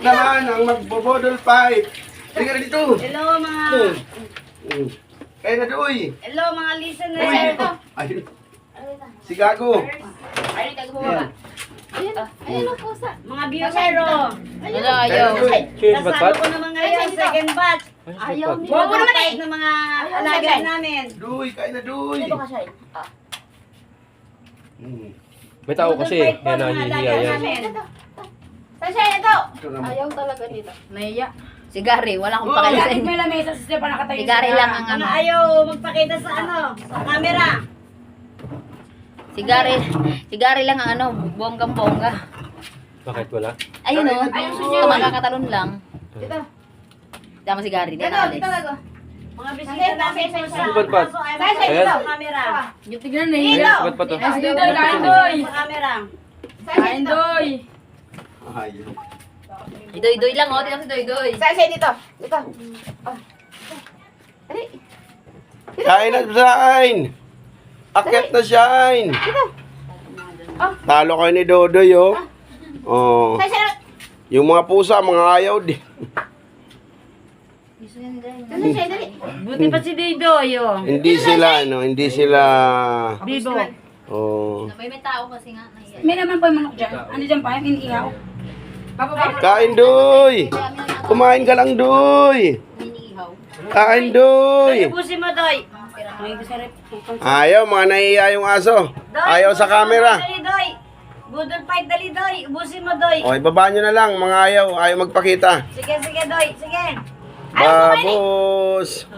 naman ang magbobodol fight. Halika na dito. Hello mga... Kaya na doy. Hello mga listeners. Uy, dito. Ayun. Si Gago. Ayun, kagumaba. Ayun ang pusa. Mga viewers, oh. Wala, ayaw. Nasalo ko naman ngayon, second batch. Ayaw niya. Huwag mo naman ng mga alaga namin. Doy, kaya na doy. Dito ka siya. May tao kasi, Fight po yan ng mga nahihiya alaga yan. namin. Sasha, ito. Ito naman. Ayaw talaga dito. Naiya. Si Gary, wala akong pakita sa inyo. May lamesa sa Stefan nakatayo. Si Gary lang ang Ano ano. ayaw magpakita sa ano, sa camera. Si Gary lang ang ano, bonggang-bongga. Bakit wala? Ayun o. Ito, makakatalon lang. Dito. Tama si Gary, di Dito, na alis. dito lago. Mga bisita namin po sa Ano ba, Pat? kaso ayaw Sasha, magpakita dito. sa camera. Yung tignan Dito! Ba't pa to? Dito. Doy, kain doy. Sa camera. Sasha, Kain dito. doy. Ayun. Doy-doy lang o, tignan si Doy-doy. Sasha, dito. Dito. Oh. Dali. Kain na shine. Akit na shine. Talo kayo ni Dodoy, oh. Oh. Sasha, Yung mga pusa, mga ayaw din. Sasha, dali. Buti pa si Didoy, oh. Hindi sila, no? Hindi sila... Bibo. Oh. May tao kasi nga. Nahiya. May naman po yung manok dyan. Ano dyan pa? Yung iniihaw. Kain, Doy! Kumain ka lang, Doy! Iniihaw. Kain, Doy! Ubusin mo, Doy. May gusto rin. Ayaw, mga nahiya yung aso. Doy, Ayaw sa ubusin mo, camera. Dali, Doy. Budol fight, dali, Doy. Ubusin mo, Doy. O, ibaba nyo na lang, mga ayaw. Ayaw magpakita. Sige, sige, Doy. Sige. Babos!